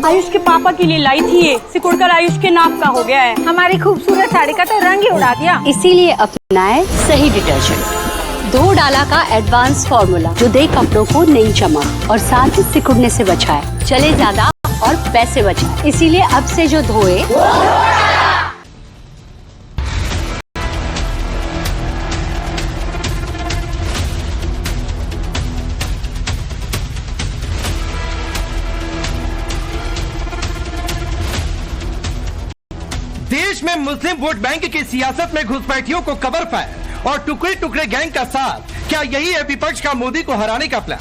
आयुष के पापा के लिए लाई थी ये, सिकुड़कर आयुष के नाक का हो गया है। हमारी खूबसूरत साड़ी का तो रंग ही उड़ा दिया। इसीलिए अपनाए सही डिटर्जेंट, 2 डाला का एडवांस फॉर्मूला जो दे कपड़ों को नई चमक और साथ ही सिकुड़ने से बचाए, चले ज्यादा और पैसे बचाए। इसीलिए अब से जो धोए देश में मुस्लिम वोट बैंक की सियासत में घुसपैठियों को कवर फायर और टुकड़े टुकड़े गैंग का साथ, क्या यही है विपक्ष का मोदी को हराने का प्लान?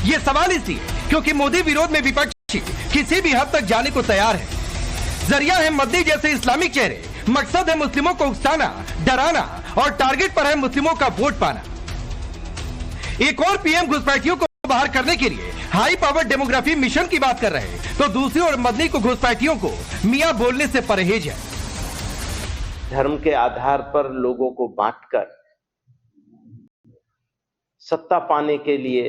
ये सवाल इसलिए क्योंकि मोदी विरोध में विपक्ष किसी भी हद तक जाने को तैयार है। जरिया है मद्दी जैसे इस्लामिक चेहरे, मकसद है मुस्लिमों को उकसाना, डराना और टारगेट पर है मुस्लिमों का वोट पाना। एक और पीएम घुसपैठियों को बाहर करने के लिए हाई पावर डेमोग्राफी मिशन की बात कर रहे हैं, तो दूसरी ओर मदनी को घुसपैठियों को मियां बोलने से परहेज है। धर्म के आधार पर लोगों को बांटकर सत्ता पाने के लिए,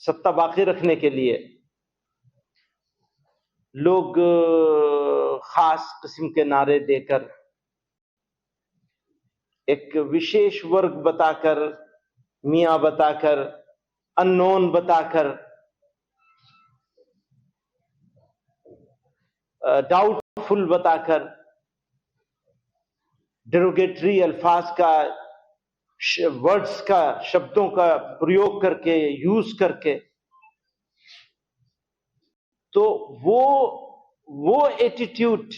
सत्ता बाकी रखने के लिए लोग खास किस्म के नारे देकर, एक विशेष वर्ग बताकर, मियां बताकर, अननोन बताकर, डाउटफुल बताकर, डेरोगेटरी अल्फाज का, वर्ड्स का, शब्दों का प्रयोग करके, यूज करके, तो वो एटीट्यूड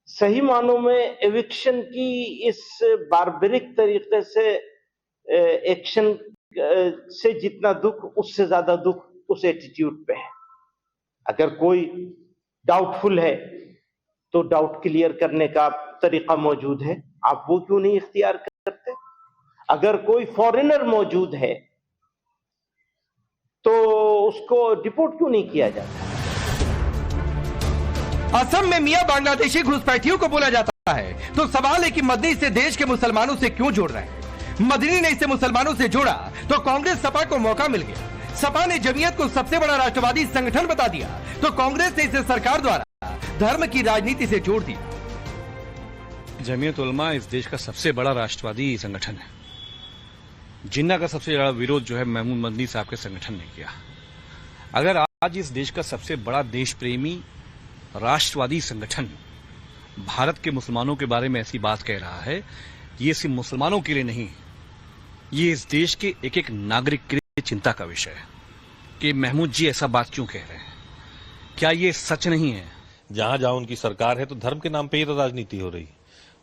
सही मानों में एविक्शन की इस बार्बरिक तरीके से एक्शन से जितना दुख, उससे ज्यादा दुख उस एटीट्यूड पे है। अगर कोई डाउटफुल है तो डाउट क्लियर करने का तरीका मौजूद है, आप वो क्यों नहीं इख्तियार करते? अगर कोई फॉरेनर मौजूद है तो उसको डिपोर्ट क्यों नहीं किया जाता? असम में मियां बांग्लादेशी घुसपैठियों को बोला जाता है, तो सवाल है कि मदनी इसे देश के मुसलमानों से क्यों जोड़ रहे हैं? मदनी ने इसे मुसलमानों से जोड़ा तो कांग्रेस सपा को मौका मिल गया। सपा ने जमीयत को सबसे बड़ा राष्ट्रवादी संगठन बता दिया, तो कांग्रेस ने इसे सरकार द्वारा धर्म की राजनीति से जोड़ दिया। जमीयत उलमा इस देश का सबसे बड़ा राष्ट्रवादी संगठन है। जिन्ना का सबसे बड़ा विरोध जो है महमूद मदनी साहब के संगठन ने किया। अगर आज इस देश का सबसे बड़ा देश प्रेमी राष्ट्रवादी संगठन भारत के मुसलमानों के बारे में ऐसी बात कह रहा है, ये सिर्फ मुसलमानों के लिए नहीं, ये इस देश के एक एक नागरिक के लिए चिंता का विषय है कि महमूद जी ऐसा बात क्यों कह रहे हैं। क्या ये सच नहीं है? जहां जहां उनकी सरकार है तो धर्म के नाम पे ही तो राजनीति हो रही है,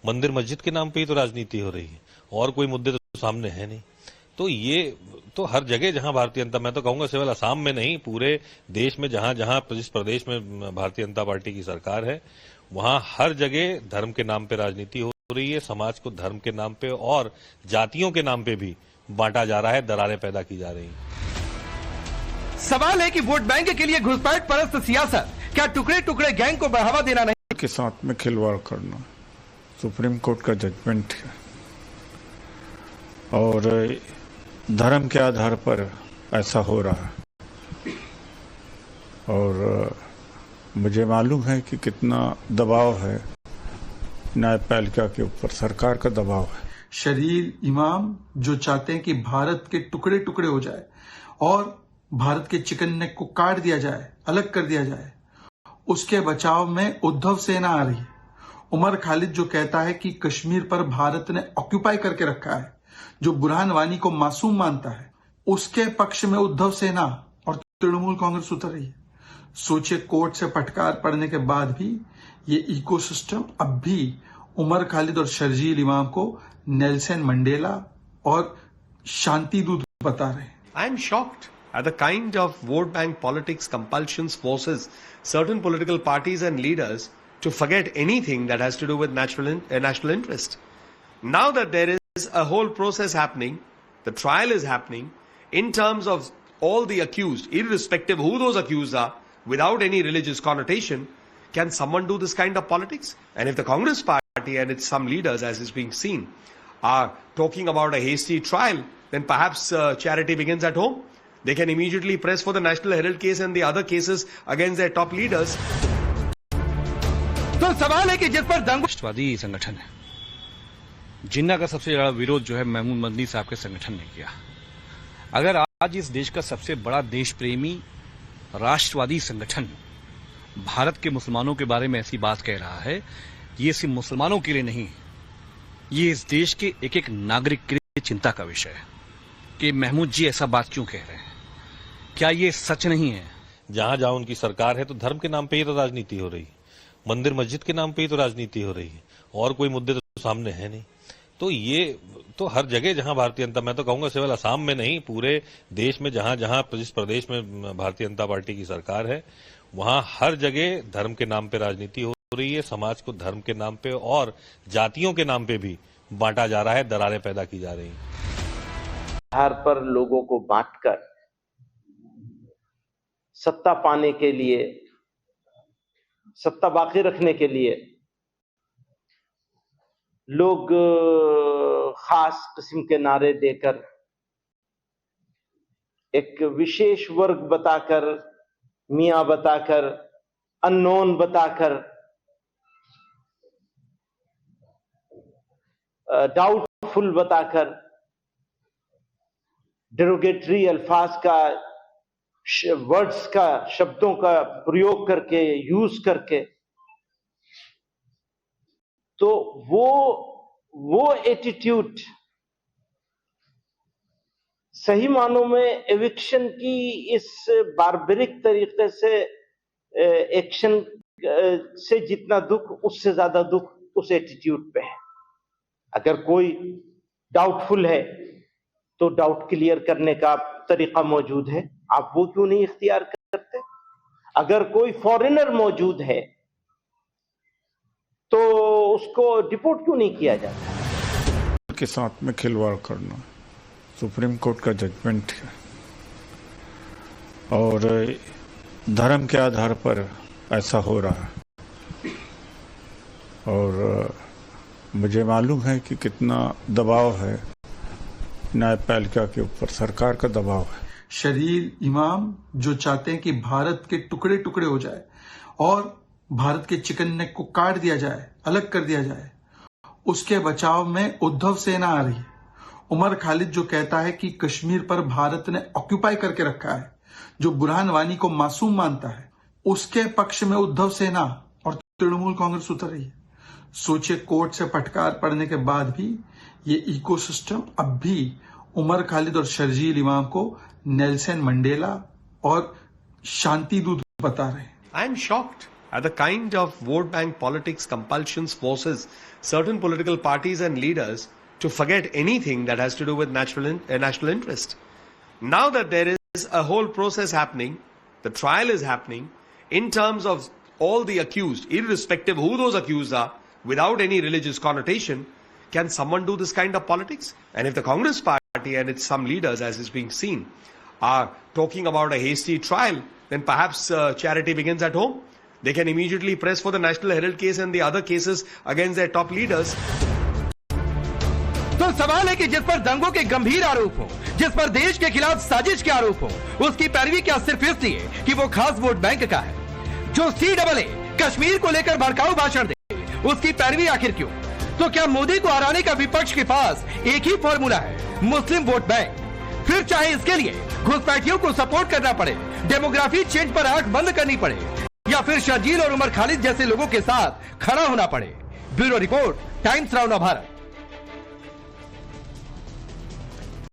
मंदिर मस्जिद के नाम पे ही तो राजनीति हो रही है, और कोई मुद्दे तो सामने है नहीं। तो ये तो हर जगह जहां भारतीय जनता, मैं तो कहूंगा केवल असम में नहीं, पूरे देश में जहां जहां जिस प्रदेश में भारतीय जनता पार्टी की सरकार है, वहां हर जगह धर्म के नाम पे राजनीति हो रही है। समाज को धर्म के नाम पे और जातियों के नाम पे भी बांटा जा रहा है, दरारें पैदा की जा रही हैं। सवाल है कि वोट बैंक के लिए घुसपैठ परस्त सियासत क्या टुकड़े टुकड़े गैंग को बढ़ावा देना नहीं? के साथ में खिलवाड़ करना सुप्रीम कोर्ट का जजमेंट है, और धर्म के आधार पर ऐसा हो रहा है, और मुझे मालूम है कि कितना दबाव है न्यायपालिका के ऊपर, सरकार का दबाव है। शरीर इमाम जो चाहते हैं कि भारत के टुकड़े टुकड़े हो जाए और भारत के चिकन नेक को काट दिया जाए, अलग कर दिया जाए, उसके बचाव में उद्धव सेना आ रही है। उमर खालिद जो कहता है कि कश्मीर पर भारत ने ऑक्यूपाई करके रखा है, जो बुरहान वानी को मासूम मानता है, उसके पक्ष में उद्धव सेना और तृणमूल कांग्रेस उतर रही है। सोचिए, कोर्ट से फटकार पड़ने के बाद भी ये इकोसिस्टम अब भी उमर खालिद और शर्जील इमाम को नेल्सन मंडेला और शांति दूत बता रहे हैं। I am shocked at the kind of vote bank politics compulsions forces certain political parties and leaders to forget anything that has to do with national interest. Now that there is a whole process happening, the trial is happening in terms of all the accused, irrespective who those accused are, without any religious connotation, can someone do this kind of politics? And if the Congress party and its some leaders, as is being seen, are talking about a hasty trial, then perhaps charity begins at home. They can immediately press for the National Herald case and the other cases against their top leaders. तो सवाल है कि जिस पर दंग राष्ट्रवादी संगठन है, जिन्ना का सबसे बड़ा विरोध जो है महमूद मदनी साहब के संगठन ने किया। अगर आज इस देश का सबसे बड़ा देश प्रेमी राष्ट्रवादी संगठन भारत के मुसलमानों के बारे में ऐसी बात कह रहा है, ये सिर्फ मुसलमानों के लिए नहीं, ये इस देश के एक एक नागरिक के लिए चिंता का विषय है कि महमूद जी ऐसा बात क्यों कह रहे हैं। क्या ये सच नहीं है? जहां जहां उनकी सरकार है तो धर्म के नाम पे ही तो राजनीति हो रही है, मंदिर मस्जिद के नाम पे ही तो राजनीति हो रही है, और कोई मुद्दे तो सामने है नहीं। तो ये तो हर जगह जहां भारतीय जनता, मैं तो कहूंगा केवल असम में नहीं, पूरे देश में जहां जहां जिस प्रदेश में भारतीय जनता पार्टी की सरकार है, वहां हर जगह धर्म के नाम पे राजनीति हो रही है। समाज को धर्म के नाम पे और जातियों के नाम पे भी बांटा जा रहा है, दरारें पैदा की जा रही हैं। आधार पर लोगों को बांटकर सत्ता पाने के लिए, सत्ता बाकी रखने के लिए लोग खास किस्म के नारे देकर, एक विशेष वर्ग बताकर, मियां बताकर, अननोन बताकर, डाउटफुल बताकर, डेरोगेटरी अल्फाज का, वर्ड्स का, शब्दों का प्रयोग करके, यूज करके, तो वो एटीट्यूड सही मानों में एविक्शन की इस बारबरिक तरीके से एक्शन से जितना दुख, उससे ज्यादा दुख उस एटीट्यूड पे है। अगर कोई डाउटफुल है तो डाउट क्लियर करने का तरीका मौजूद है, आप वो क्यों नहीं इख्तियार करते? अगर कोई फॉरेनर मौजूद है तो उसको डिपोर्ट क्यों नहीं किया जाता? के साथ में खिलवाड़ करना सुप्रीम कोर्ट का जजमेंट है, और धर्म के आधार पर ऐसा हो रहा है, और मुझे मालूम है कि कितना दबाव है न्यायपालिका के ऊपर, सरकार का दबाव है। शरीर इमाम जो चाहते हैं कि भारत के टुकड़े टुकड़े हो जाए और भारत के चिकन नेक को काट दिया जाए, अलग कर दिया जाए, उसके बचाव में उद्धव सेना आ रही है। उमर खालिद जो कहता है कि कश्मीर पर भारत ने ऑक्यूपाई करके रखा है, जो बुरहान वानी को मासूम मानता है, उसके पक्ष में उद्धव सेना और तृणमूल कांग्रेस उतर रही है। सोचिए, कोर्ट से फटकार पड़ने के बाद भी ये इकोसिस्टम अब भी उमर खालिद और शर्जील इमाम को नेल्सन मंडेला और शांति दूत बता रहे हैं। I am shocked at the kind of vote bank politics compulsions forces certain political parties and leaders to forget anything that has to do with national interest. Now that there is a whole process happening, the trial is happening in terms of all the accused, irrespective who those accused are, without any religious connotation, can someone do this kind of politics? And if the Congress party and its some leaders, as is being seen, are talking about a hasty trial, then perhaps charity begins at home. They can immediately press for the National Herald case and the other cases against their top leaders. तो सवाल है कि जिस पर दंगों के गंभीर आरोप हो, जिस पर देश के खिलाफ साजिश के आरोप हो, उसकी पैरवी क्या सिर्फ इसलिए कि वो खास वोट बैंक का है? जो CAA कश्मीर को लेकर भड़काऊ भाषण दे, उसकी पैरवी आखिर क्यों? तो क्या मोदी को हराने का विपक्ष के पास एक ही फॉर्मूला है, मुस्लिम वोट बैंक? फिर चाहे इसके लिए घुसपैठियों को सपोर्ट करना पड़े, डेमोग्राफी चेंज पर आंख बंद करनी पड़े, या फिर शर्जील और उमर खालिद जैसे लोगों के साथ खड़ा होना पड़े। Bureau report, times now Bharat.